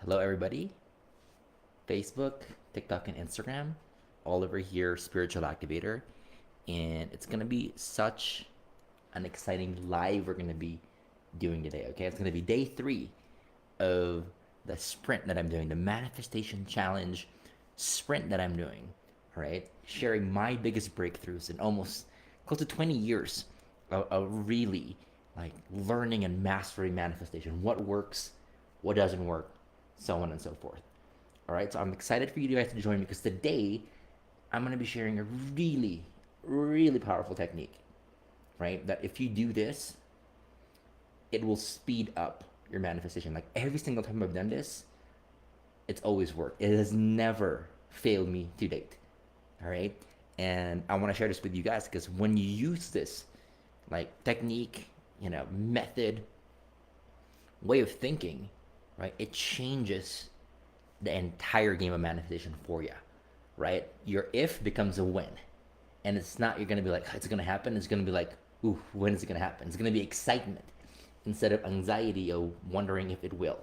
Hello, everybody. Facebook, TikTok, and Instagram. All over here, Spiritual Activator. And it's going to be such an exciting live we're going to be doing today, okay? It's going to be day 3 of the sprint that I'm doing, the Manifestation Challenge sprint that I'm doing, all right? Sharing my biggest breakthroughs in almost close to 20 years of really like learning and mastering manifestation. What works, what doesn't work, so on and so forth. All right, so I'm excited for you guys to join me because today I'm going to be sharing a really, really powerful technique, right? That if you do this, it will speed up your manifestation. Like every single time I've done this, it's always worked. It has never failed me to date. All right, and I want to share this with you guys because when you use this, like technique, method, way of thinking, right? It changes the entire game of manifestation for you, right? Your if becomes a win. And it's not, you're going to be like, it's going to happen. It's going to be like, ooh, when is it going to happen? It's going to be excitement instead of anxiety of wondering if it will.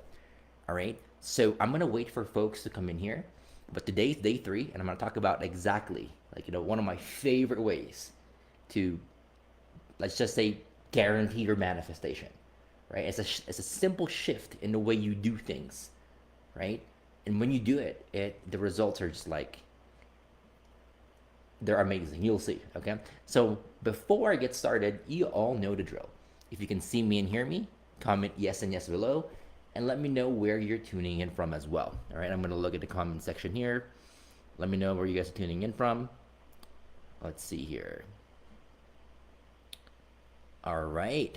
All right. So I'm going to wait for folks to come in here. But today's day 3, and I'm going to talk about exactly, one of my favorite ways to, let's just say, guarantee your manifestation, right? It's a simple shift in the way you do things, right? And when you do it, the results are just like they're amazing. You'll see. Okay. So before I get started, you all know the drill. If you can see me and hear me, comment yes and yes below, and let me know where you're tuning in from as well. All right. I'm gonna look at the comment section here. Let me know where you guys are tuning in from. Let's see here. All right.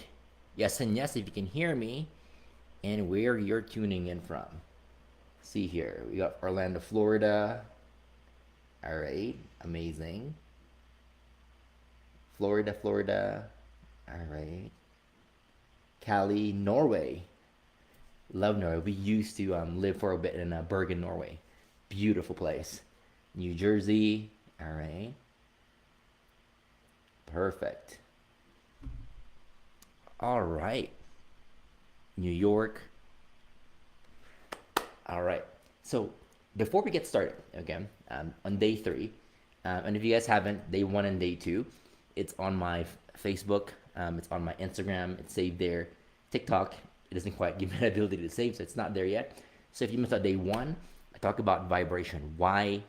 Yes and yes if you can hear me, and where you're tuning in from. See here, we got Orlando, Florida. All right, amazing. Florida, Florida. All right. Cali, Norway. Love Norway. We used to live for a bit in Bergen, Norway. Beautiful place. New Jersey. All right. Perfect. All right. New York. All right. So before we get started, again, on day 3, and if you guys haven't, day 1 and day 2, it's on my Facebook, it's on my Instagram, it's saved there. TikTok, it doesn't quite give me the ability to save, so it's not there yet. So if you missed out day 1, I talked about vibration, why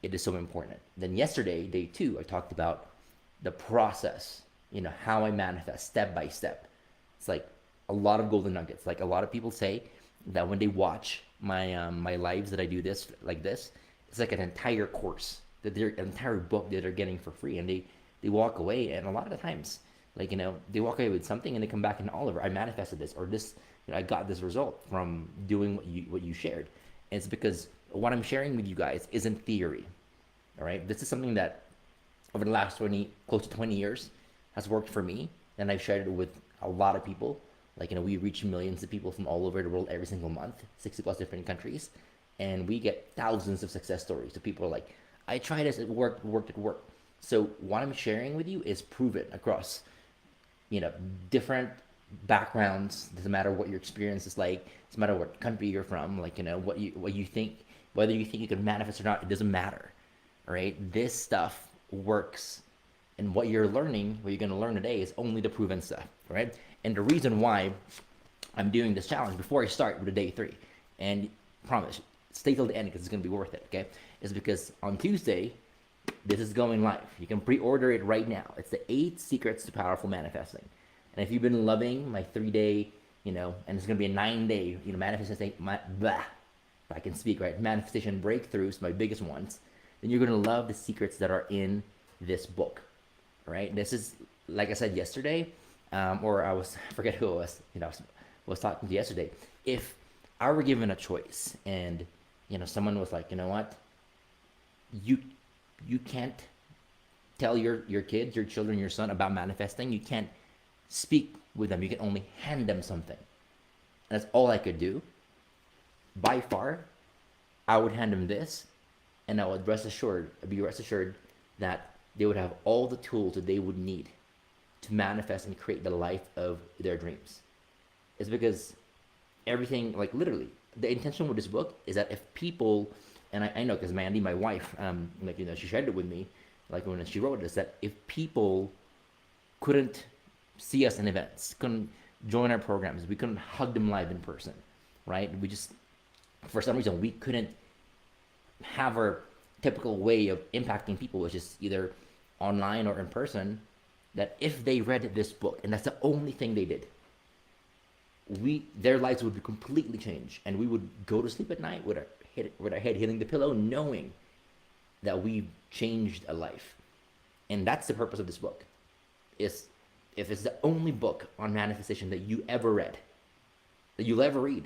it is so important. Then yesterday, day 2, I talked about the process, how I manifest step by step. It's like a lot of golden nuggets. Like a lot of people say that when they watch my lives that I do this like this, it's like an entire course that they're an entire book that they're getting for free, and they walk away, and a lot of the times, they walk away with something, and they come back and Oliver, I manifested this, or this, I got this result from doing what you shared. And it's because what I'm sharing with you guys isn't theory. All right, this is something that over the last 20, close to 20 years, has worked for me, and I've shared it with a lot of people. We reach millions of people from all over the world every single month, 60 plus different countries, and we get thousands of success stories. So people are like, I tried this, it worked. So what I'm sharing with you is proven across, different backgrounds. Doesn't matter what your experience is like. Doesn't matter what country you're from. What you think, whether you think you can manifest or not, it doesn't matter. All right, this stuff works, and what you're learning, what you're going to learn today, is only the proven stuff. All right. And the reason why I'm doing this challenge before I start with the day 3, and promise, stay till the end because it's going to be worth it, okay, is because on Tuesday, this is going live. You can pre-order it right now. It's the 8 Secrets to Powerful Manifesting. And if you've been loving my 3-day, and it's going to be a 9-day, manifestation, if I can speak, right, manifestation breakthroughs, my biggest ones, then you're going to love the secrets that are in this book, right? This is, like I said yesterday, or I forget who it was, was talking to yesterday. If I were given a choice and, someone was like, you know what, you can't tell your kids, your children, your son about manifesting. You can't speak with them. You can only hand them something. And that's all I could do. By far, I would hand them this, and I would be rest assured that they would have all the tools that they would need to manifest and create the life of their dreams. It's because everything, like literally, the intention with this book is that if people, and I know because Mandy, my wife, she shared it with me, like when she wrote this, that if people couldn't see us in events, couldn't join our programs, we couldn't hug them live in person, right? We just, for some reason, we couldn't have our typical way of impacting people, which is either online or in person, that if they read this book, and that's the only thing they did, their lives would be completely changed, and we would go to sleep at night with our head hitting the pillow, knowing that we changed a life. And that's the purpose of this book. Is if it's the only book on manifestation that you ever read, that you'll ever read,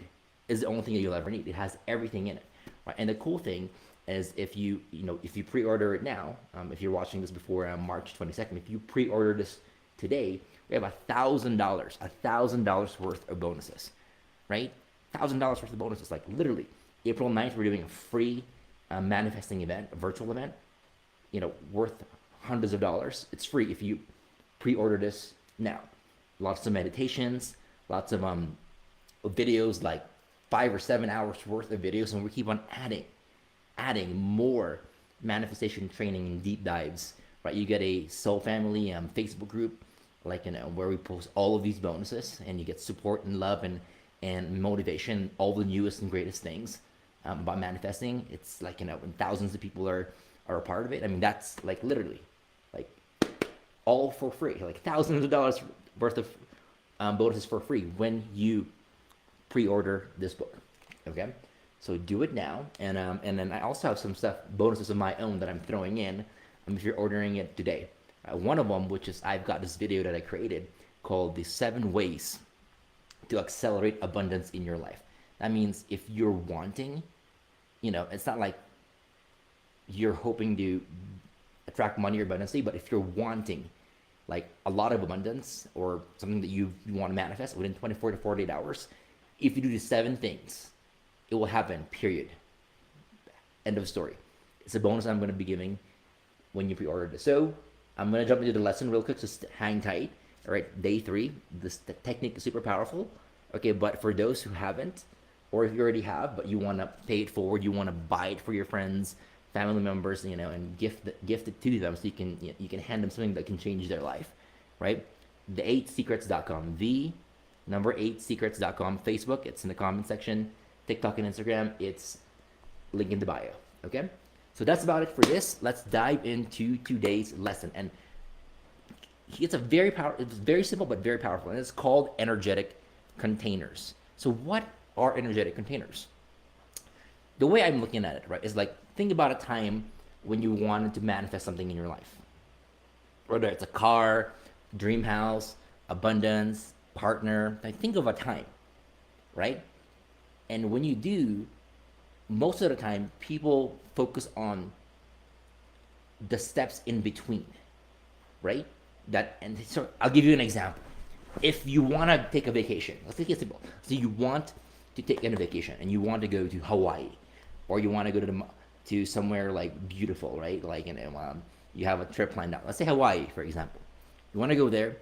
is the only thing that you'll ever need. It has everything in it, right? And the cool thing is if you pre-order it now, if you're watching this before March 22nd, if you pre-order this today, we have $1,000 worth of bonuses, right? $1,000 worth of bonuses. Like literally, April 9th, we're doing a free manifesting event, a virtual event, worth hundreds of dollars. It's free if you pre-order this now. Lots of meditations, lots of videos, like 5 or 7 hours worth of videos, and we keep on adding more manifestation training and deep dives, right? You get a Soul Family Facebook group, where we post all of these bonuses, and you get support and love and motivation, all the newest and greatest things about manifesting. It's and thousands of people are a part of it. I mean, that's literally all for free, thousands of dollars worth of bonuses for free when you pre-order this book. Okay, so do it now, and then I also have some bonuses of my own that I'm throwing in if you're ordering it today. One of them, which is I've got this video that I created called the 7 ways to accelerate abundance in your life. That means if you're wanting, it's not like you're hoping to attract money or abundance, but if you're wanting a lot of abundance or something that you want to manifest within 24 to 48 hours, if you do the 7 things, it will happen, period. End of story. It's a bonus I'm going to be giving when you pre-order this. So I'm going to jump into the lesson real quick, so hang tight. All right, day 3. The technique is super powerful. Okay, but for those who haven't, or if you already have, but you want to pay it forward, you want to buy it for your friends, family members, and gift it to them, so you can hand them something that can change their life, right? The8secrets.com, the number 8secrets.com. Facebook, it's in the comment section. TikTok and Instagram, it's link in the bio. Okay, so that's about it for this. Let's dive into today's lesson, and it's very simple but very powerful, and it's called energetic containers. So what are energetic containers? The way I'm looking at it, right, is think about a time when you wanted to manifest something in your life. Whether it's a car, dream house, abundance, partner. Think of a time, right? And when you do, most of the time, people focus on the steps in between, right? And so I'll give you an example. If you want to take a vacation, let's take it simple. So you want to take a vacation and you want to go to Hawaii, or you want to go to somewhere beautiful, right? You have a trip planned out. Let's say Hawaii, for example. You want to go there,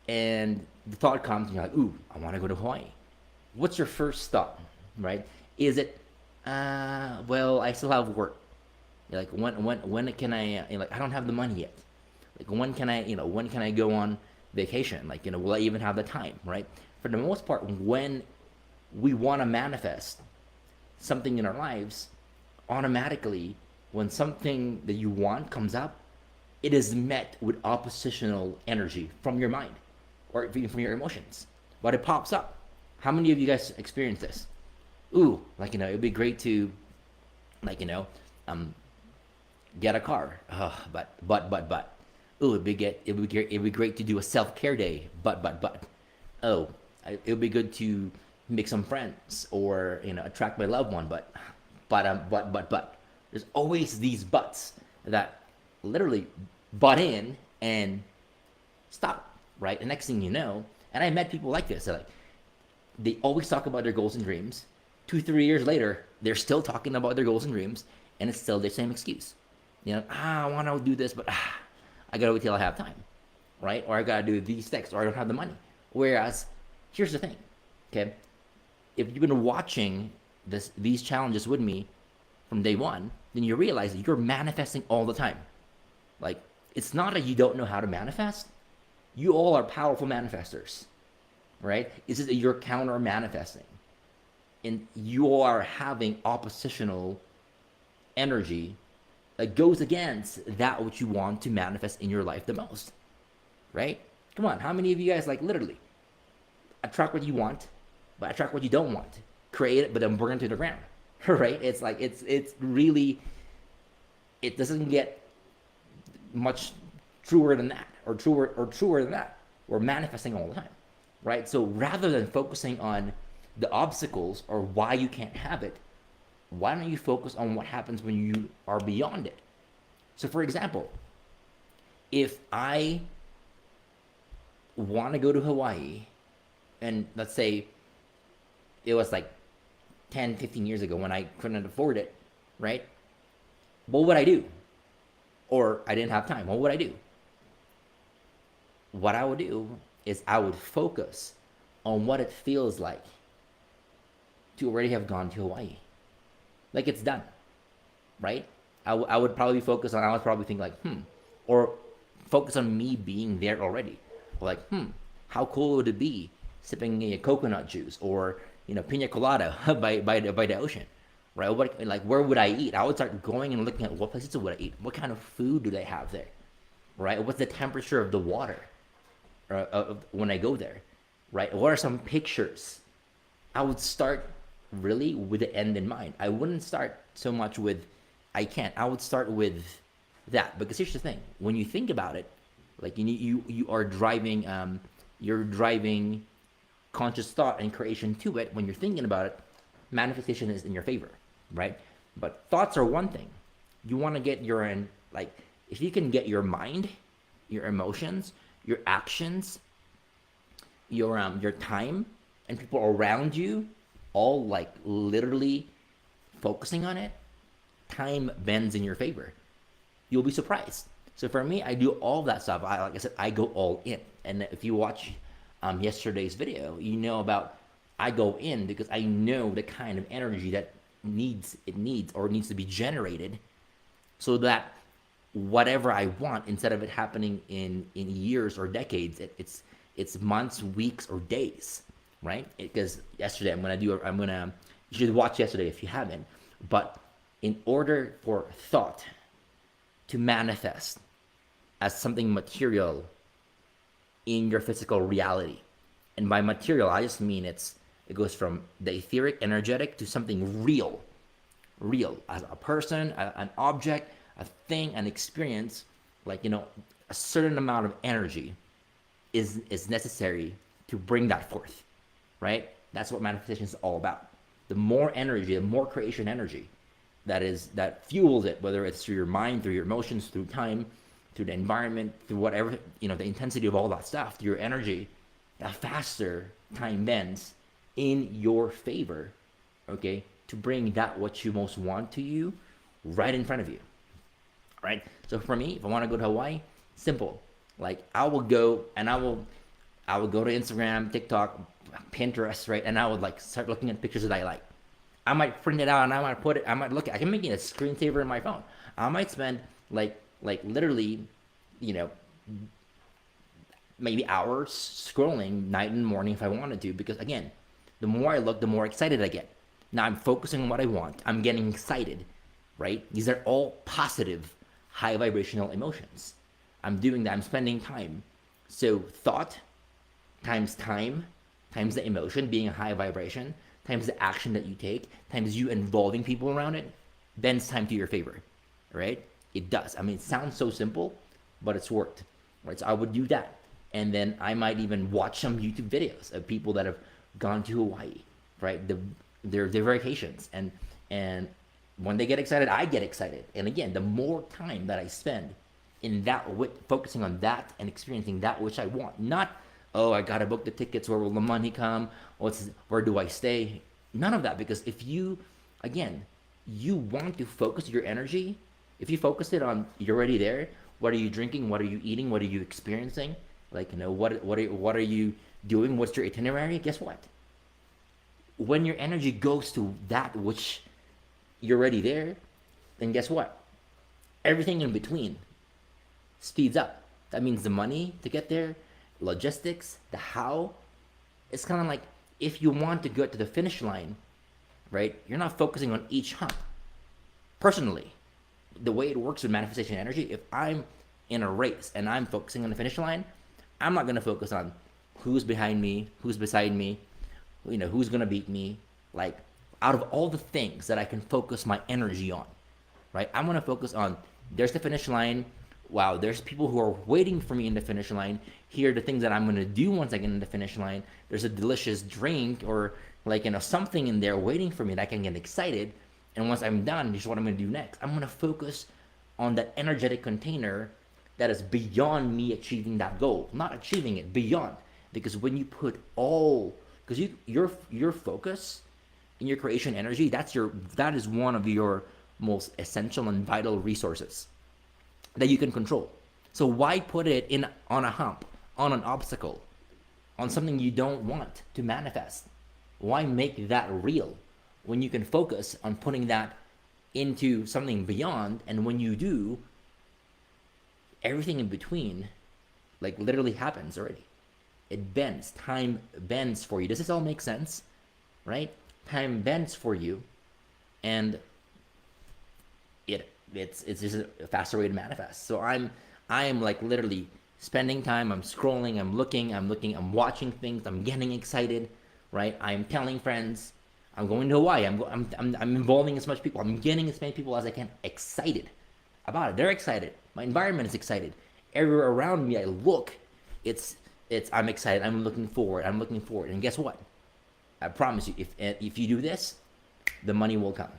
and the thought comes, and you're like, ooh, I want to go to Hawaii. What's your first thought, right? Is it, well, I still have work. You're like, when can I? I don't have the money yet. When can I go on vacation? Will I even have the time, right? For the most part, when we want to manifest something in our lives, automatically, when something that you want comes up, it is met with oppositional energy from your mind or even from your emotions. But it pops up. How many of you guys experience this? Ooh, it'd be great to, get a car. But. Ooh, it'd be great to do a self-care day. But. Oh, it would be good to make some friends or attract my loved one. But. There's always these buts that literally butt in and stop, right? The next thing you know, and I met people like this. They always talk about their goals and dreams. 2-3 years later, they're still talking about their goals and dreams, and it's still the same excuse. I want to do this, but I gotta wait till I have time, right? Or I gotta do these things, or I don't have the money. Whereas, here's the thing, okay? if you've been watching these challenges with me from day one, then you realize that you're manifesting all the time. Like, it's not that you don't know how to manifest. You all are powerful manifestors, right? It's just that you're counter manifesting. And you are having oppositional energy that goes against that which you want to manifest in your life the most, right? Come on, how many of you guys like literally attract what you want, but attract what you don't want? Create it, but then burn it to the ground, right? It's like it's really, it doesn't get much truer than that, or truer than that. We're manifesting all the time, right? So rather than focusing on the obstacles or why you can't have it, why don't you focus on what happens when you are beyond it? So for example, if I want to go to Hawaii, and let's say it was like 10, 15 years ago when I couldn't afford it, right? What would I do? Or I didn't have time. What would I do? What I would do is I would focus on what it feels like to already have gone to Hawaii. Like, it's done, right? I would probably focus on, I would probably think like, or focus on me being there already. Like, how cool would it be sipping a coconut juice or, pina colada by the ocean, right? Where would I eat? I would start going and looking at what places would I eat? What kind of food do they have there, right? What's the temperature of the water when I go there, right? What are some pictures? I would start really with the end in mind. I wouldn't start so much with I can't. I would start with that, because here's the thing: when you think about it, like you are driving, you're driving conscious thought and creation to it. When you're thinking about it, manifestation is in your favor, right? But thoughts are one thing. You want to get if you can get your mind, your emotions, your actions, your time, and people around you all like literally focusing on it, time bends in your favor. You'll be surprised. So for me, I do all that stuff. Like I said, I go all in. And if you watch yesterday's video, you know about I go in because I know the kind of energy that needs to be generated, so that whatever I want, instead of it happening in years or decades, it's months, weeks, or days, right? Because yesterday you should watch yesterday if you haven't. But in order for thought to manifest as something material in your physical reality, and by material I just mean it goes from the etheric, energetic, to something real, as a person, an object, a thing, an experience, a certain amount of energy is necessary to bring that forth, right? That's what manifestation is all about. The more energy, the more creation energy that fuels it, whether it's through your mind, through your emotions, through time, through the environment, through whatever, the intensity of all that stuff, through your energy, the faster time bends in your favor, okay, to bring that what you most want to you right in front of you, right? So for me, if I want to go to Hawaii, simple. Like, I will go and I will go to Instagram, TikTok, Pinterest, right? And I would start looking at pictures that I like. I might print it out and I might look at, I can make it a screensaver in my phone. I might spend literally, maybe hours scrolling night and morning if I wanted to, because again, the more I look, the more excited I get. Now I'm focusing on what I want. I'm getting excited, right? These are all positive, high vibrational emotions. I'm doing that. I'm spending time. So thought times time times the emotion being a high vibration times the action that you take times you involving people around it bends time to your favor, right? It does. I mean, it sounds so simple, but it's worked, right? So I would do that. And then I might even watch some YouTube videos of people that have gone to Hawaii, right? Their vacations. And when they get excited, I get excited. And again, the more time that I spend in that, focusing on that and experiencing that which I want, not, oh, I gotta book the tickets, where will the money come? Where do I stay? None of that, because if you want to focus your energy, if you focus it on, you're already there. What are you drinking? What are you eating? What are you experiencing? What are you doing? What's your itinerary? Guess what? when your energy goes to that which you're already there, then guess what? Everything in between speeds up. That means the money to get there, logistics, the how. It's kind of like if you want to get to the finish line, right? You're not focusing on each hump. Personally, the way it works with manifestation energy, if I'm in a race and I'm focusing on the finish line, I'm not going to focus on who's behind me, who's beside me, who's going to beat me. Like, out of all the things that I can focus my energy on, right? I'm going to focus on there's the finish line. Wow, there's people who are waiting for me in the finish line. Here are the things that I'm going to do once I get in the finish line. There's a delicious drink or something in there waiting for me that I can get excited. And once I'm done, here's what I'm going to do next. I'm going to focus on that energetic container that is beyond me achieving that goal. Not achieving it, beyond. Because when you put because your focus in your creation energy, that is one of your most essential and vital resources that you can control. So why put it in on a hump, on an obstacle, on something you don't want to manifest? Why make that real when you can focus on putting that into something beyond? And when you do, everything in between literally happens already. It bends. Time bends for you. Does this all make sense? Right? Time bends for you, and it's just a faster way to manifest. So I am literally spending time. I'm scrolling. I'm looking. I'm watching things. I'm getting excited. Right? I'm telling friends. I'm going to Hawaii. I'm involving as much people. I'm getting as many people as I can excited about it. They're excited. My environment is excited. Everywhere around me I look, I'm excited. I'm looking forward. And guess what? I promise you, if you do this, the money will come.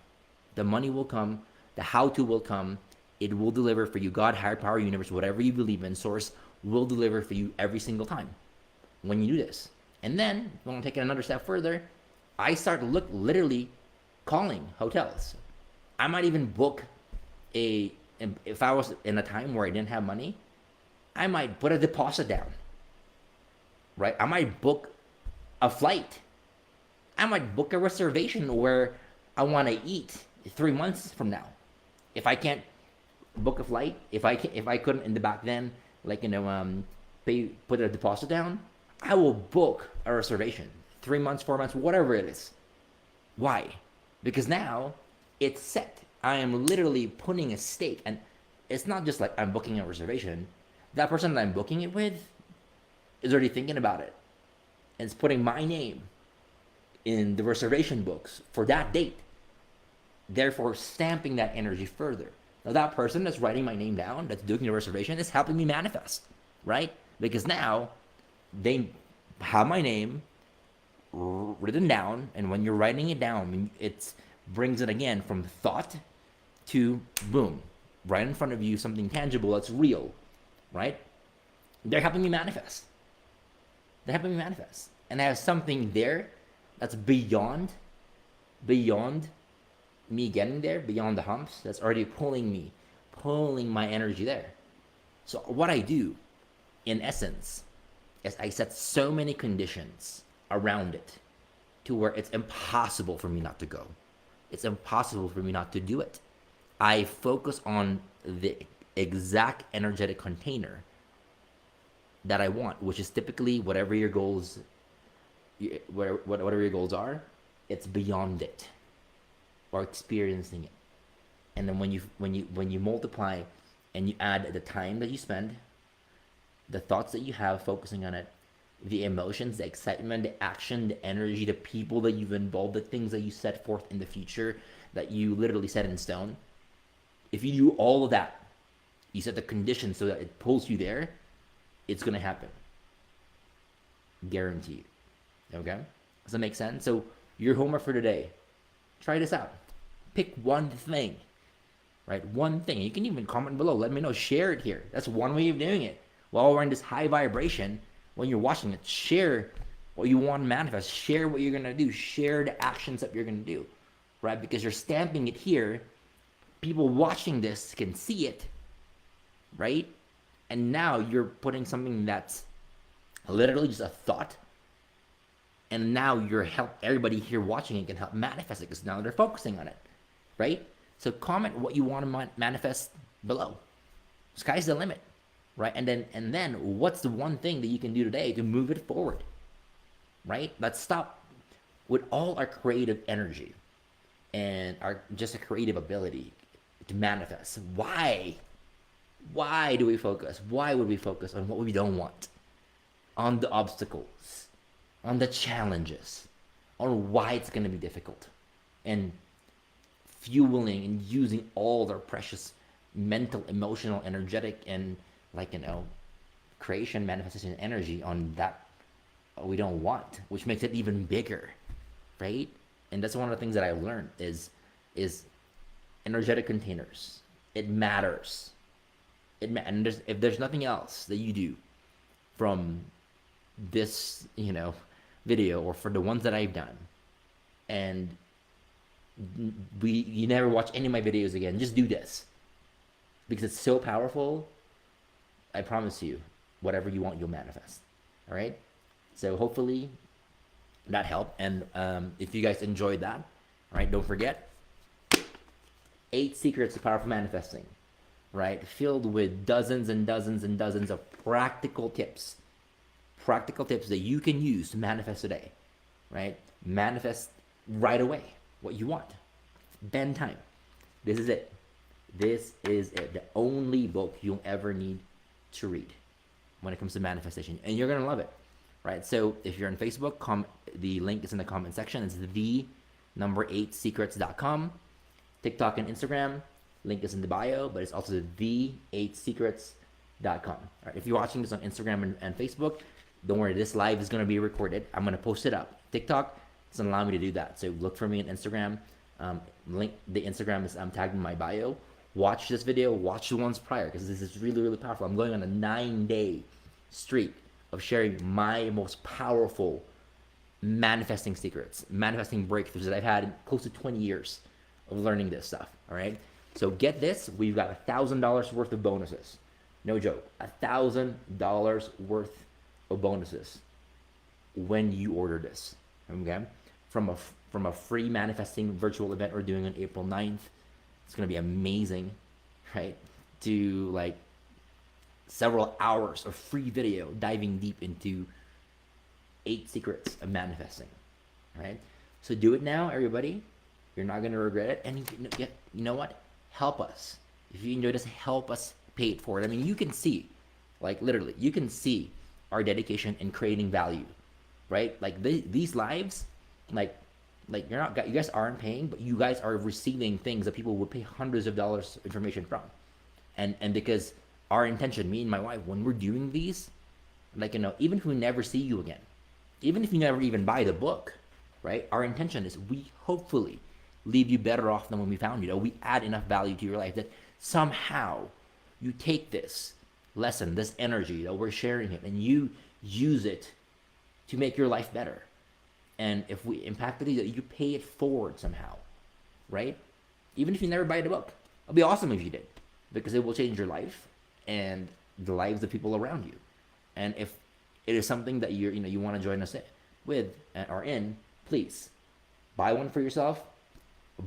The money will come. The how-to will come. It will deliver for you. God, higher power, universe, whatever you believe in, source will deliver for you every single time when you do this. And then, if you want to take it another step further, I start literally calling hotels. I might even book if I was in a time where I didn't have money, I might put a deposit down. Right? I might book a flight. I might book a reservation where I want to eat 3 months from now. If I can't book a flight, if I couldn't in the back then, put a deposit down, I will book a reservation 3 months, 4 months, whatever it is. Why? Because now it's set. I am literally putting a stake, and it's not just I'm booking a reservation. That person that I'm booking it with is already thinking about it, and it's putting my name in the reservation books for that date, therefore stamping that energy further. Now that person that's writing my name down, that's doing the reservation, is helping me manifest, right? Because now they have my name written down, and when you're writing it down, it brings it again from thought to boom, right in front of you, something tangible that's real, right? They're helping me manifest. And I have something there that's beyond me getting there, beyond the humps, that's already pulling my energy there. So what I do, in essence, is I set so many conditions around it to where it's impossible for me not to go. It's impossible for me not to do it. I focus on the exact energetic container that I want, which is typically whatever your goals are, it's beyond it or experiencing it. And then when you multiply and you add the time that you spend, the thoughts that you have focusing on it, the emotions, the excitement, the action, the energy, the people that you've involved, the things that you set forth in the future that you literally set in stone. If you do all of that, you set the conditions so that it pulls you there, it's going to happen. Guaranteed. Okay? Does that make sense? So your homework for today, try this out. Pick one thing, right? One thing. You can even comment below. Let me know. Share it here. That's one way of doing it. While we're in this high vibration, when you're watching it, share what you want to manifest. Share what you're going to do. Share the actions that you're going to do, right? Because you're stamping it here. People watching this can see it, right? And now you're putting something that's literally just a thought And now you're everybody here watching it can help manifest it because now they're focusing on it, right? So comment what you want to manifest below. Sky's the limit, right? And then what's the one thing that you can do today to move it forward, right? Let's stop with all our creative energy and our just a creative ability to manifest. Why do we focus? Why would we focus on what we don't want? On the obstacles, on the challenges, on why it's going to be difficult, and fueling and using all their precious mental, emotional, energetic, and creation, manifestation, energy on that we don't want, which makes it even bigger, right? And that's one of the things that I've learned is energetic containers. It matters. And if there's nothing else that you do from this, video or for the ones that I've done, and you never watch any of my videos again, just do this because it's so powerful. I promise you, whatever you want, you'll manifest. All right. So hopefully that helped. And if you guys enjoyed that, all right, don't forget 8 secrets to powerful manifesting, right? Filled with dozens and dozens and dozens of practical tips that you can use to manifest today, right? Manifest right away what you want. Bend time. This is it. This is it. The only book you'll ever need to read when it comes to manifestation. And you're going to love it, right? So if you're on Facebook, the link is in the comment section. It's the8secrets.com. TikTok and Instagram, link is in the bio, but it's also the8secrets.com. All right, if you're watching this on Instagram and Facebook, don't worry, this live is going to be recorded. I'm going to post it up. TikTok doesn't allow me to do that, so look for me on Instagram. Link the Instagram is tagged in my bio. Watch this video, watch the ones prior, because this is really, really powerful. I'm going on a 9-day streak of sharing my most powerful manifesting secrets, manifesting breakthroughs that I've had in close to 20 years of learning this stuff. All right, so get this, we've got $1,000 worth of bonuses. No joke, $1,000 worth of bonuses when you order this. Okay, from a free manifesting virtual event we're doing on April 9th. It's gonna be amazing, right? To several hours of free video diving deep into 8 secrets of manifesting. Right? So do it now, everybody. You're not gonna regret it. And you know what? Help us. If you enjoy this, help us pay it forward. I mean, you can see, literally, you can see our dedication in creating value, right? These lives, you guys aren't paying, but you guys are receiving things that people would pay hundreds of dollars information from, and because our intention, me and my wife, when we're doing these, even if we never see you again, even if you never even buy the book, right? Our intention is we hopefully leave you better off than when we found you. We add enough value to your life that somehow you take this lesson, this energy that we're sharing it, and you use it to make your life better. And if we impacted you, you pay it forward somehow, right? Even if you never buy the book, it'll be awesome if you did, because it will change your life and the lives of people around you. And if it is something that you want to join us with or in, please buy one for yourself,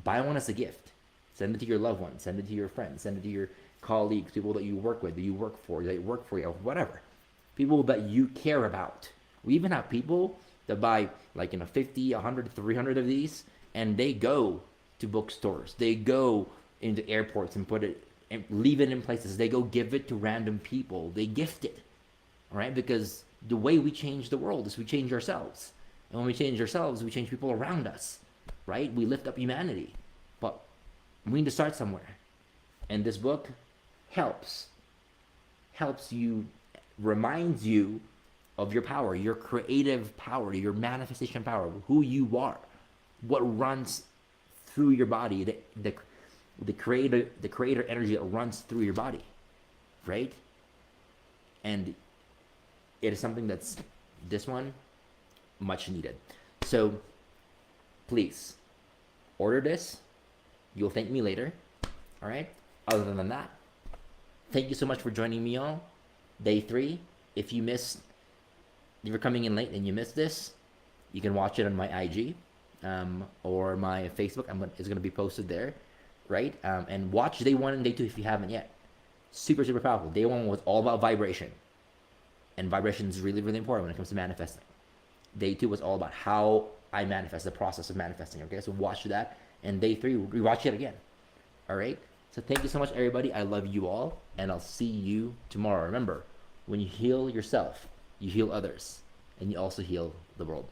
buy one as a gift. Send it to your loved ones, send it to your friends, send it to your colleagues, people that you work with, that you work for, or whatever. People that you care about. We even have people that buy 50, 100, 300 of these, and they go to bookstores. They go into airports and put it and leave it in places. They go give it to random people. They gift it, all right? Because the way we change the world is we change ourselves. And when we change ourselves, we change people around us, right? We lift up humanity. But we need to start somewhere. And this book helps you, reminds you of your power, your creative power, your manifestation power, who you are, what runs through your body, the creator energy that runs through your body, right? And it is something that's, this one, much needed. So please order this. You'll thank me later. All right. Other than that, thank you so much for joining me on day 3. If you're coming in late and you missed this, You can watch it on my IG or my Facebook. It's going to be posted there, right? And watch day one and day two if you haven't yet. Super, super powerful. Day one was all about vibration. And vibration is really, really important when it comes to manifesting. Day two was all about how I manifest, the process of manifesting. Okay, so watch that. And day three, we watch it again. All right. So thank you so much, everybody. I love you all, and I'll see you tomorrow. Remember, when you heal yourself, you heal others, and you also heal the world.